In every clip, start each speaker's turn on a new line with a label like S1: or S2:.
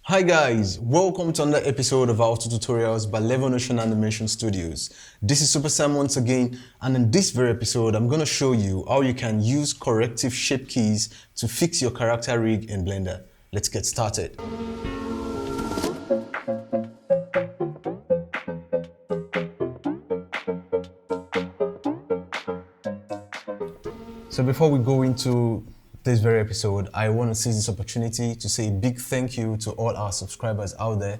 S1: Hi guys, welcome to another episode of our tutorials by Levonotion Animation Studios. This is Super Sam once again, and in this very episode I'm going to show you how you can use corrective shape keys to fix your character rig in Blender. Let's get started. So before we go into this very episode, I want to seize this opportunity to say a big thank you to all our subscribers out there.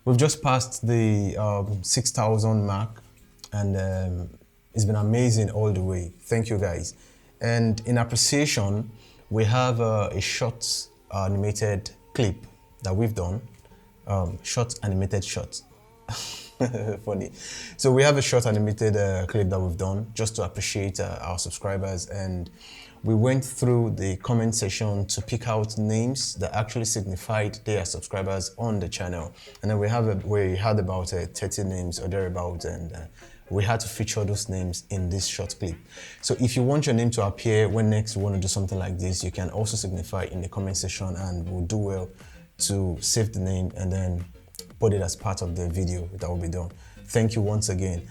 S1: We've just passed the 6,000 mark, and it's been amazing all the way. Thank you guys. And in appreciation, we have a short animated clip that we've done. Short animated shot. Funny. So we have a short animated clip that we've done just to appreciate our subscribers, and we went through the comment section to pick out names that actually signified they are subscribers on the channel, and then we had about 30 names or thereabout, and we had to feature those names in this short clip. So if you want your name to appear when next you want to do something like this, you can also signify in the comment section, and we'll do well to save the name and then put it as part of the video that will be done. Thank you once again.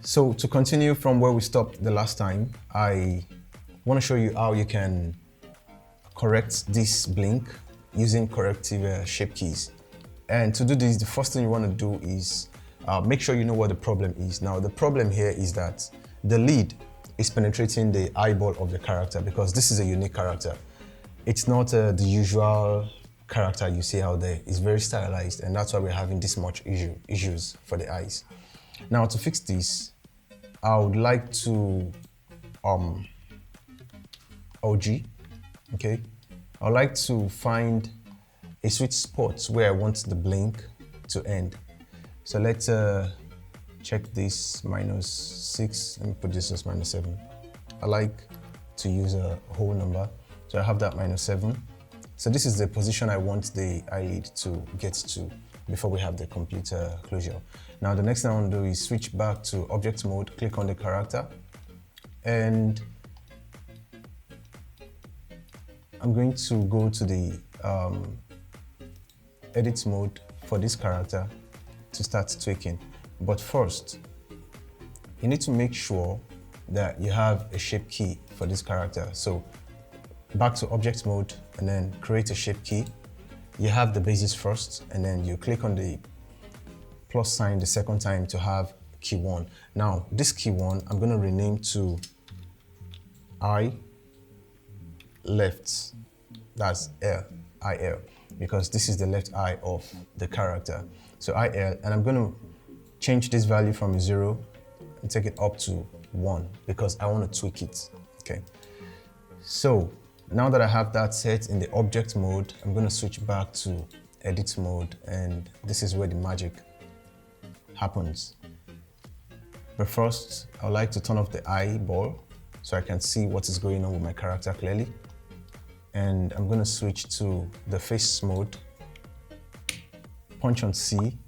S1: So to continue from where we stopped the last time, I want to show you how you can correct this blink using corrective shape keys. And to do this, the first thing you want to do is make sure you know what the problem is. Now the problem here is that the lid is penetrating the eyeball of the character, because this is a unique character. It's not the usual character you see out there. Is very stylized, and that's why we're having this much issues for the eyes. Now to fix this, I would like to okay, I would like to find a sweet spot where I want the blink to end. So let's check this -6. Let me put this as -7. I like to use a whole number, so I have that -7. So this is the position I want the eyelid to get to before we have the complete closure. Now the next thing I want to do is switch back to object mode, click on the character, and I'm going to go to the edit mode for this character to start tweaking. But first, you need to make sure that you have a shape key for this character. So back to object mode and then create a shape key. You have the basis first, and then you click on the plus sign the second time to have key 1. Now this key 1 I'm going to rename to I left, that's IL, because this is the left eye of the character. So IL, and I'm going to change this value from 0 and take it up to 1 because I want to tweak it. Okay, so now that I have that set in the object mode, I'm going to switch back to edit mode, and this is where the magic happens. But first, I would like to turn off the eyeball so I can see what is going on with my character clearly. And I'm going to switch to the face mode, punch on C,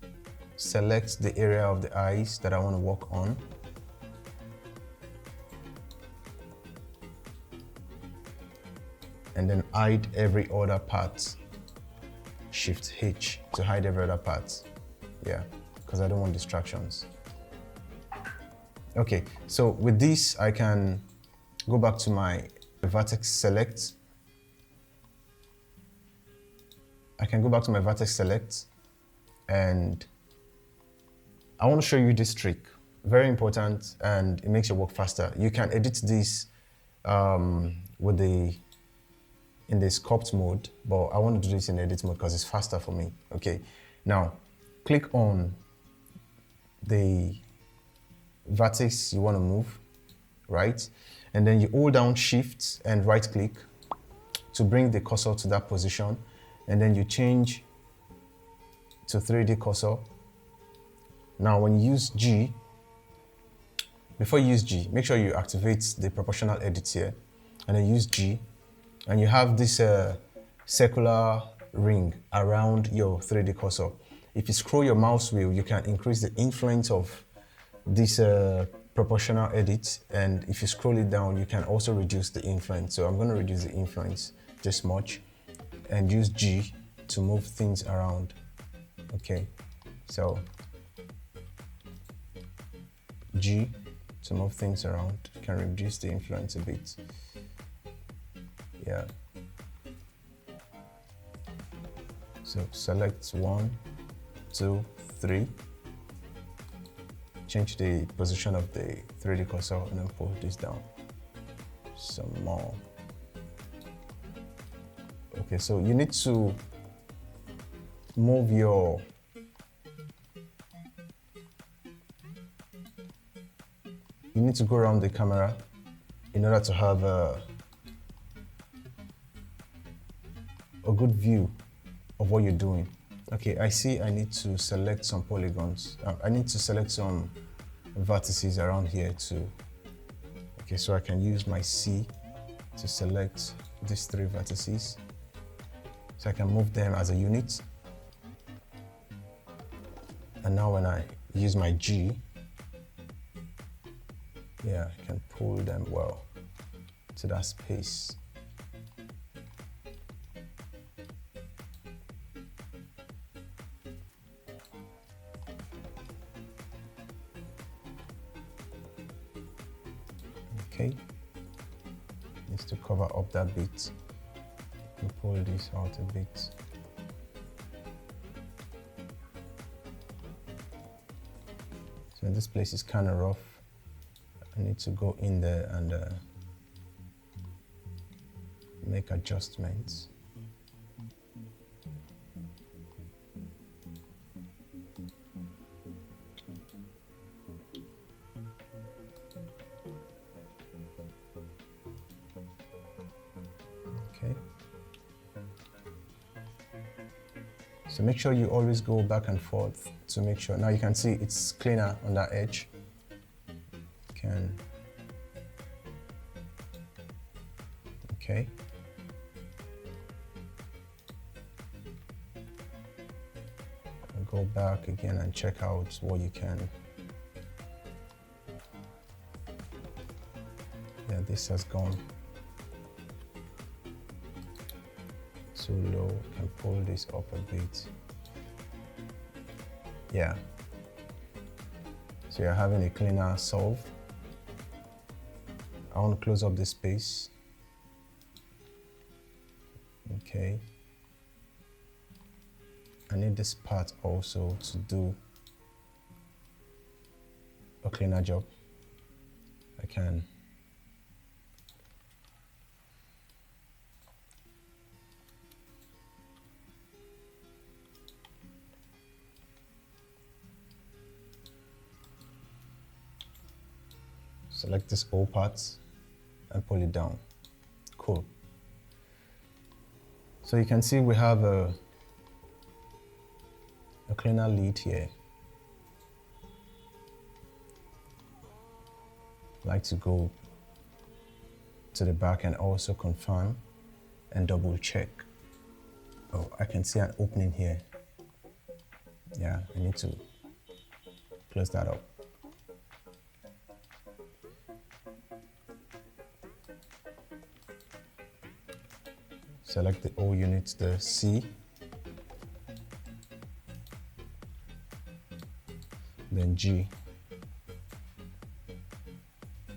S1: select the area of the eyes that I want to work on. And then hide every other part. Shift H to hide every other part. Yeah, because I don't want distractions. Okay, so with this, I can go back to my vertex select. And I want to show you this trick. Very important, and it makes your work faster. You can edit this in the sculpt mode, but I want to do this in edit mode because it's faster for me. Okay, now click on the vertex you want to move, right? And then you hold down Shift and right click to bring the cursor to that position, and then you change to 3D cursor. Now when you use G, before you use G, make sure you activate the proportional edit here, and then use G, and you have this circular ring around your 3D cursor. If you scroll your mouse wheel, you can increase the influence of this proportional edit, and if you scroll it down, you can also reduce the influence. So I'm going to reduce the influence this much and use G to move things around. Okay, so G to move things around, can reduce the influence a bit. Yeah. So select 1, 2, 3. Change the position of the 3D cursor and then pull this down some more. Okay, so you need to move you need to go around the camera in order to have a good view of what you're doing. Okay, I see I need to select some polygons. I need to select some vertices around here too. Okay, so I can use my C to select these 3 vertices. So I can move them as a unit. And now when I use my G, yeah, I can pull them well to that space. Okay, needs to cover up that bit and pull this out a bit. So this place is kind of rough. I need to go in there and make adjustments. Okay. So make sure you always go back and forth to make sure. Now you can see it's cleaner on that edge. Okay. And go back again and check out what you can. Yeah, this has gone too low. Can pull this up a bit. Yeah. So you're having a cleaner solve. I want to close up this space. Okay. I need this part also to do a cleaner job. I can select this whole part and pull it down. Cool. So you can see we have a cleaner lid here. I like to go to the back and also confirm and double check. Oh, I can see an opening here. Yeah, I need to close that up. Select the O unit, the C, then G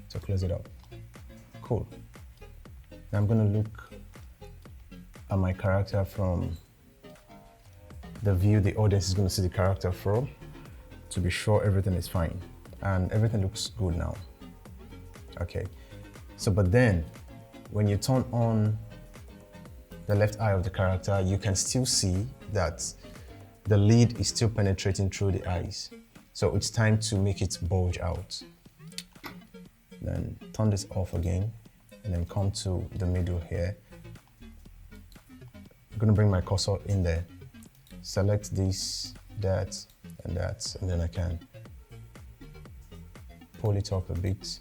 S1: to close it up. Cool. Now I'm going to look at my character from the view the audience is going to see the character from to be sure everything is fine. And everything looks good now. Okay. So, but then when you turn on the left eye of the character, you can still see that the lid is still penetrating through the eyes. So it's time to make it bulge out. Then turn this off again and then come to the middle here. I'm going to bring my cursor in there. Select this, that, and then I can pull it up a bit.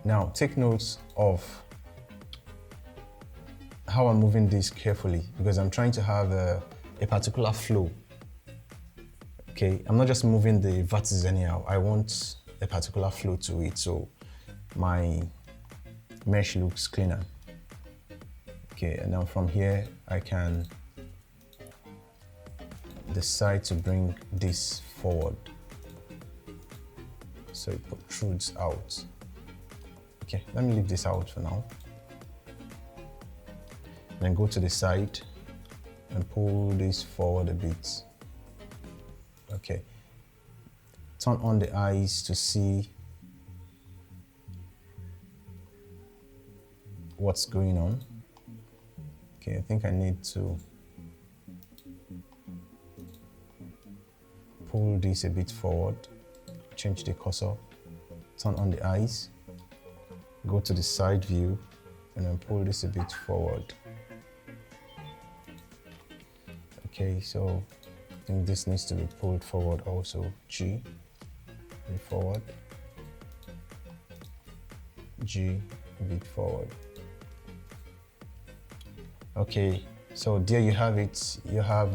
S1: Now, take notes of how I'm moving this carefully because I'm trying to have a particular flow. Okay, I'm not just moving the vertices anyhow. I want a particular flow to it, so my mesh looks cleaner. Okay, and now from here, I can decide to bring this forward so it protrudes out. Okay, let me leave this out for now. Then go to the side and pull this forward a bit. Okay, turn on the eyes to see what's going on. Okay, I think I need to pull this a bit forward, change the cursor, turn on the eyes, go to the side view, and then pull this a bit forward. Okay, so I think this needs to be pulled forward also. G, a bit forward. G, a bit forward. Okay, so there you have it. You have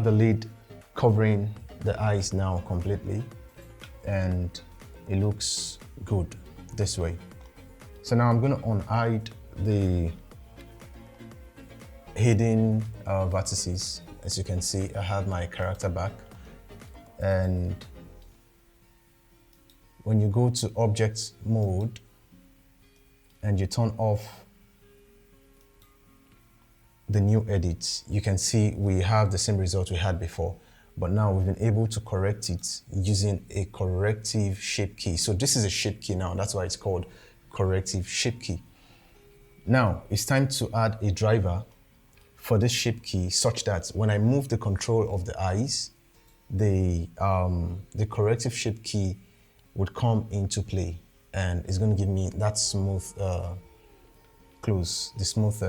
S1: the lid covering the eyes now completely, and it looks good this way. So now I'm going to unhide the hidden vertices. As you can see, I have my character back, and when you go to object mode and you turn off the new edits, you can see we have the same result we had before, but now we've been able to correct it using a corrective shape key. So this is a shape key now, that's why it's called corrective shape key. Now it's time to add a driver for this shape key such that when I move the control of the eyes, the corrective shape key would come into play, and it's going to give me that smooth close, the smooth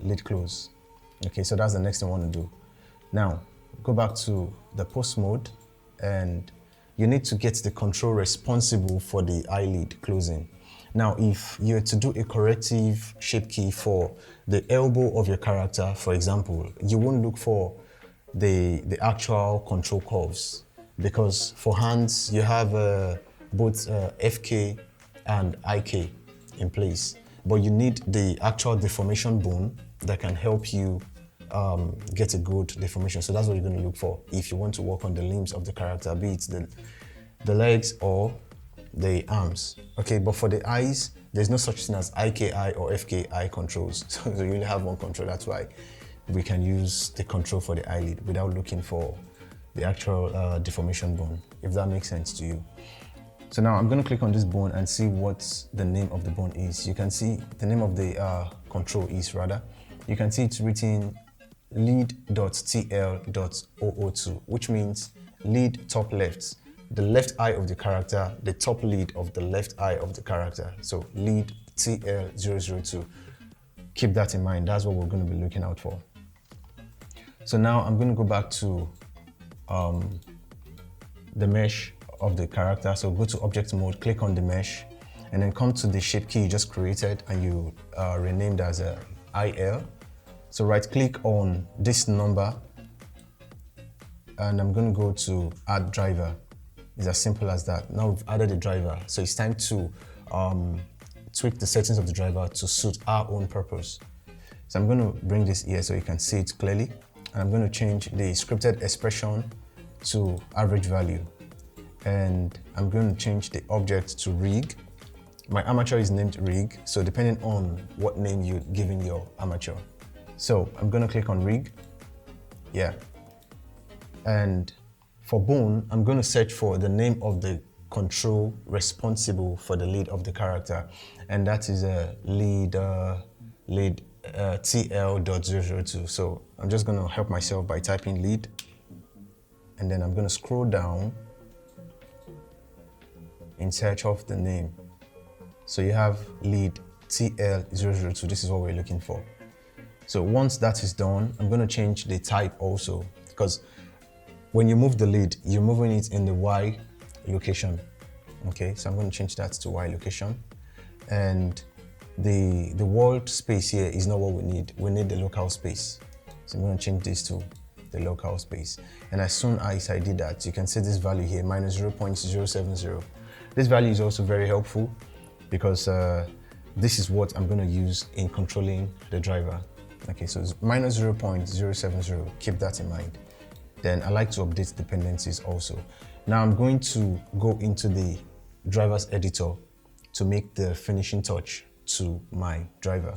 S1: lid close. Okay, so that's the next thing I want to do. Now, go back to the post mode, and you need to get the control responsible for the eyelid closing. Now, if you're to do a corrective shape key for the elbow of your character, for example, you won't look for the actual control curves, because for hands, you have both FK and IK in place, but you need the actual deformation bone that can help you get a good deformation. So that's what you're going to look for if you want to work on the limbs of the character, be it the legs or the arms. Okay, but for the eyes, there's no such thing as IKI or FKI controls. So you only have one control. That's why we can use the control for the eyelid without looking for the actual deformation bone, if that makes sense to you. So now I'm going to click on this bone and see what the name of the bone is. You can see the name of the control is rather. You can see it's written lead.tl.002, which means lead top left, the left eye of the character, the top lead of the left eye of the character. So lead TL002. Keep that in mind. That's what we're going to be looking out for. So now I'm going to go back to the mesh of the character. So go to object mode, click on the mesh, and then come to the shape key you just created and you renamed as a IL. So right click on this number, and I'm going to go to add driver. It's as simple as that. Now we've added a driver, so it's time to tweak the settings of the driver to suit our own purpose. So I'm going to bring this here so you can see it clearly, and I'm going to change the scripted expression to average value, and I'm going to change the object to rig. My armature is named rig, so depending on what name you're giving your armature. So I'm going to click on rig, yeah, and for bone, I'm going to search for the name of the control responsible for the lead of the character, and that is a lead TL.002. So I'm just going to help myself by typing lead, and then I'm going to scroll down in search of the name. So you have lead TL002. This is what we're looking for. So once that is done, I'm going to change the type also, because when you move the lead, you're moving it in the Y location. Okay, so I'm going to change that to Y location. And the world space here is not what we need. We need the local space. So I'm going to change this to the local space. And as soon as I did that, you can see this value here, minus 0.070. This value is also very helpful because this is what I'm going to use in controlling the driver. Okay, so it's minus 0.070, keep that in mind. Then I like to update dependencies also. Now I'm going to go into the driver's editor to make the finishing touch to my driver.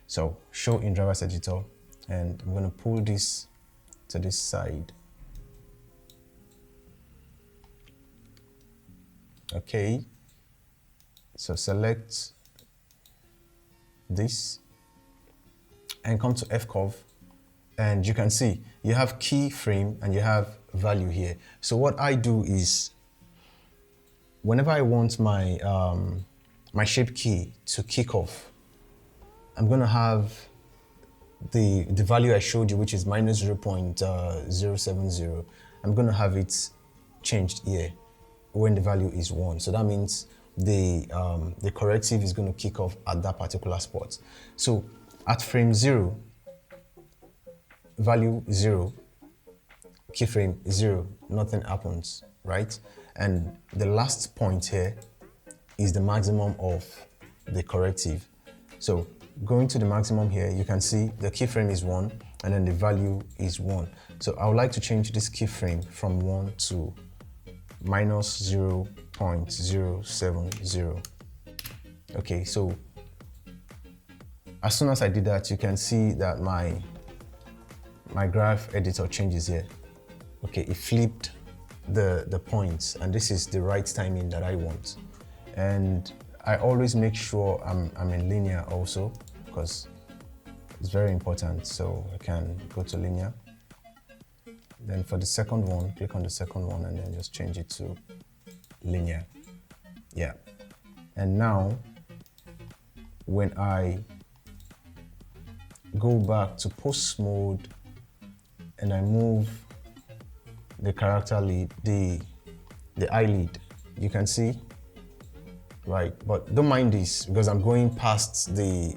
S1: So show in driver's editor, and I'm going to pull this to this side. Okay, so select this and come to F curve, and you can see you have keyframe and you have value here. So what I do is, whenever I want my my shape key to kick off, I'm going to have the value I showed you, which is minus 0.070. I'm going to have it changed here when the value is 1. So that means the corrective is going to kick off at that particular spot. So at frame 0, value 0, keyframe 0, nothing happens, right? And the last point here is the maximum of the corrective. So going to the maximum here, you can see the keyframe is 1 and then the value is 1. So I would like to change this keyframe from 1 to minus 0.070. Okay, so as soon as I did that, you can see that my graph editor changes here. Okay, it flipped the points, and this is the right timing that I want. And I always make sure I'm in linear also, because it's very important. So I can go to linear. Then for the second one, click on the second one and then just change it to linear. Yeah. And now, when I go back to post mode and I move the character lead, the eyelid, you can see, right? But don't mind this because I'm going past the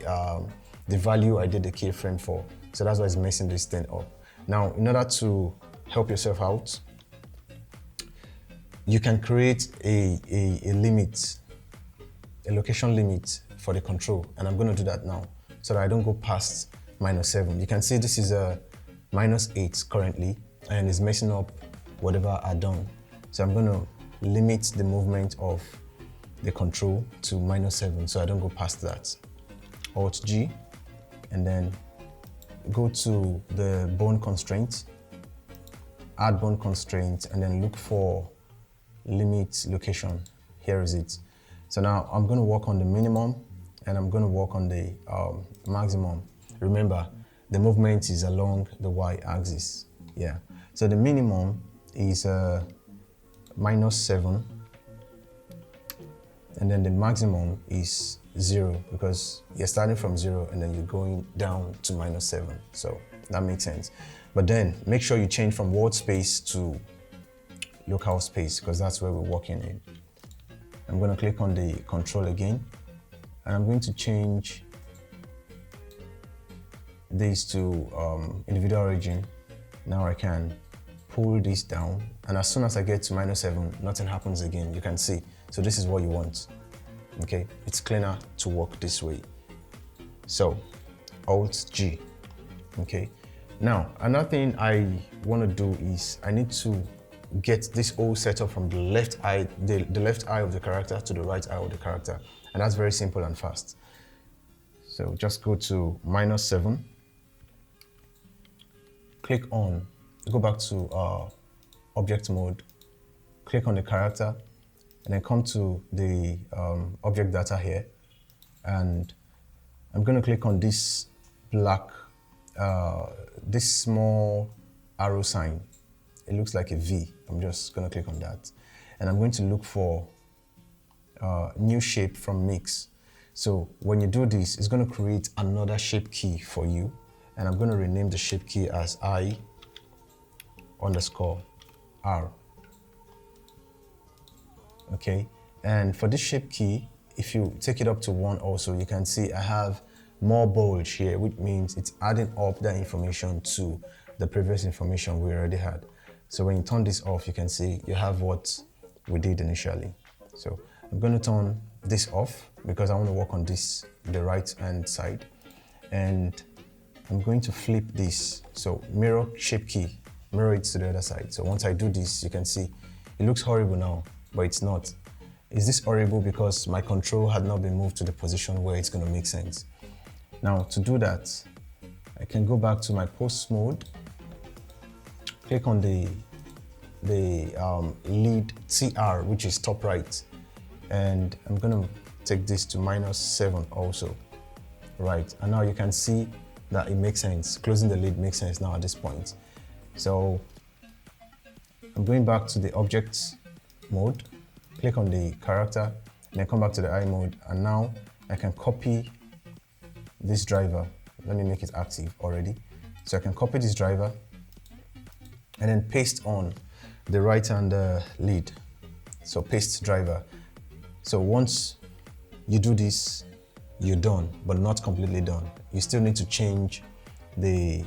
S1: value I did the keyframe for. So that's why it's messing this thing up. Now, in order to help yourself out, you can create a limit, a location limit for the control. And I'm going to do that now so that I don't go past minus 7. You can see this is a minus 8 currently, and it's messing up whatever I've done. So I'm going to limit the movement of the control to minus 7 so I don't go past that. Alt G, and then go to the bone constraint, add bone constraint, and then look for limit location. Here is it. So now I'm going to work on the minimum and I'm going to work on the maximum. Remember, the movement is along the y-axis. Yeah. So the minimum is minus 7, and then the maximum is 0 because you're starting from 0 and then you're going down to minus 7. So that makes sense. But then make sure you change from world space to local space because that's where we're working in. I'm going to click on the control again, and I'm going to change this to individual origin. Now I can pull this down, and as soon as I get to minus 7, nothing happens again. You can see. So this is what you want. Okay, it's cleaner to work this way. So Alt G. Okay. Now another thing I want to do is I need to get this whole setup from the left eye, the left eye of the character to the right eye of the character, and that's very simple and fast. So just go to minus 7. Go back to object mode, click on the character, and then come to the object data here. And I'm going to click on this black, this small arrow sign. It looks like a V. I'm just going to click on that. And I'm going to look for new shape from mix. So when you do this, it's going to create another shape key for you. And I'm going to rename the shape key as I_R. Okay, and for this shape key, if you take it up to 1 also, you can see I have more bulge here, which means it's adding up that information to the previous information we already had. So when you turn this off, you can see you have what we did initially. So I'm going to turn this off because I want to work on this, the right hand side. And I'm going to flip this. So mirror shape key, mirror it to the other side. So once I do this, you can see it looks horrible now, but it's not. Is this horrible because my control had not been moved to the position where it's going to make sense? Now to do that, I can go back to my post mode, click on the lead TR, which is top right, and I'm going to take this to -7 also, right? And now you can see that it makes sense. Closing the lid makes sense now at this point. So I'm going back to the object mode, click on the character, then come back to the eye mode, and now I can copy this driver. Let me make it active already. So I can copy this driver and then paste on the right hand lid. So paste driver. So once you do this, you're done, but not completely done. You still need to change the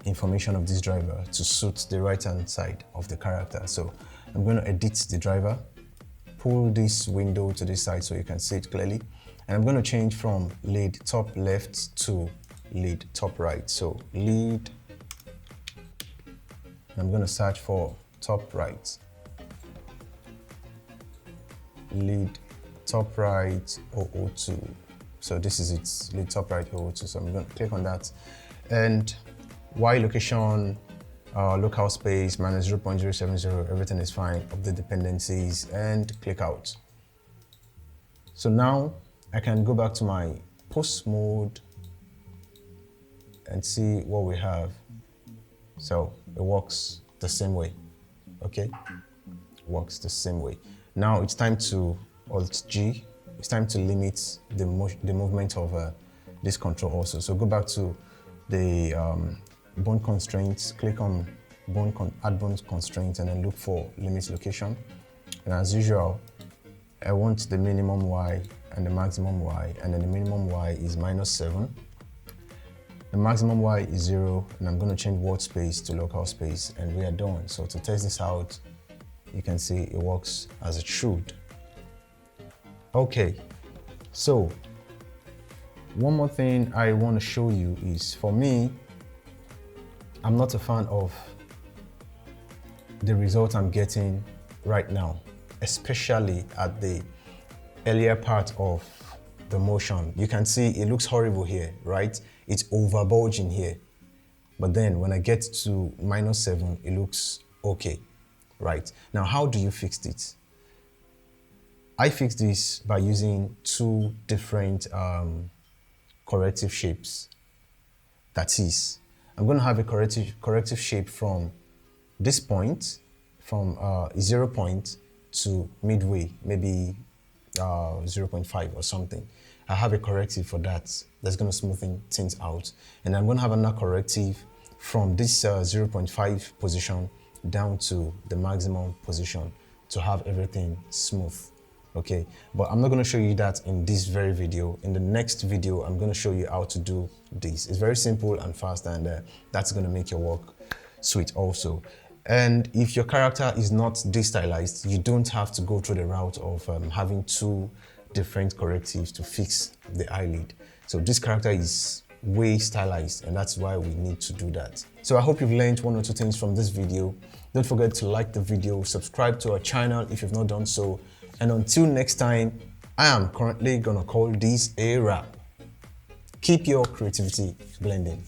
S1: information of this driver to suit the right hand side of the character. So I'm going to edit the driver, pull this window to this side so you can see it clearly, and I'm going to change from lead top left to lead top right. So lead, I'm going to search for top right, lead top right 002. So this is it, lead top right 002. So I'm going to click on that, and Y location, local space -0.070, everything is fine. Update dependencies and click out. So now I can go back to my post mode and see what we have. So it works the same way, okay? Works the same way. Now it's time to Alt G. It's time to limit the movement of this control also. So go back to the bone constraints, click on add bone constraints, and then look for limit location. And as usual, I want the minimum Y and the maximum Y, and then the minimum Y is -7. The maximum Y is 0, and I'm going to change word space to local space, and we are done. So to test this out, you can see it works as it should. Okay, so one more thing I want to show you is, for me, I'm not a fan of the result I'm getting right now, especially at the earlier part of the motion. You can see it looks horrible here, right? It's over bulging here. But then when I get to -7, it looks okay, right? Now, how do you fix it? I fix this by using 2 different corrective shapes. That is, I'm going to have a corrective shape from this point, from 0 point to midway, maybe 0.5 or something. I have a corrective for that. That's going to smoothen things out. And I'm going to have another corrective from this 0.5 position down to the maximum position to have everything smooth. Okay, but I'm not going to show you that in this very video. In the next video, I'm going to show you how to do this. It's very simple and fast, and that's going to make your work sweet also. And if your character is not destylized, you don't have to go through the route of having 2 different correctives to fix the eyelid. So this character is way stylized, and that's why we need to do that. So I hope you've learned 1 or 2 things from this video. Don't forget to like the video, subscribe to our channel if you've not done so. And until next time, I am currently gonna call this a wrap. Keep your creativity blending.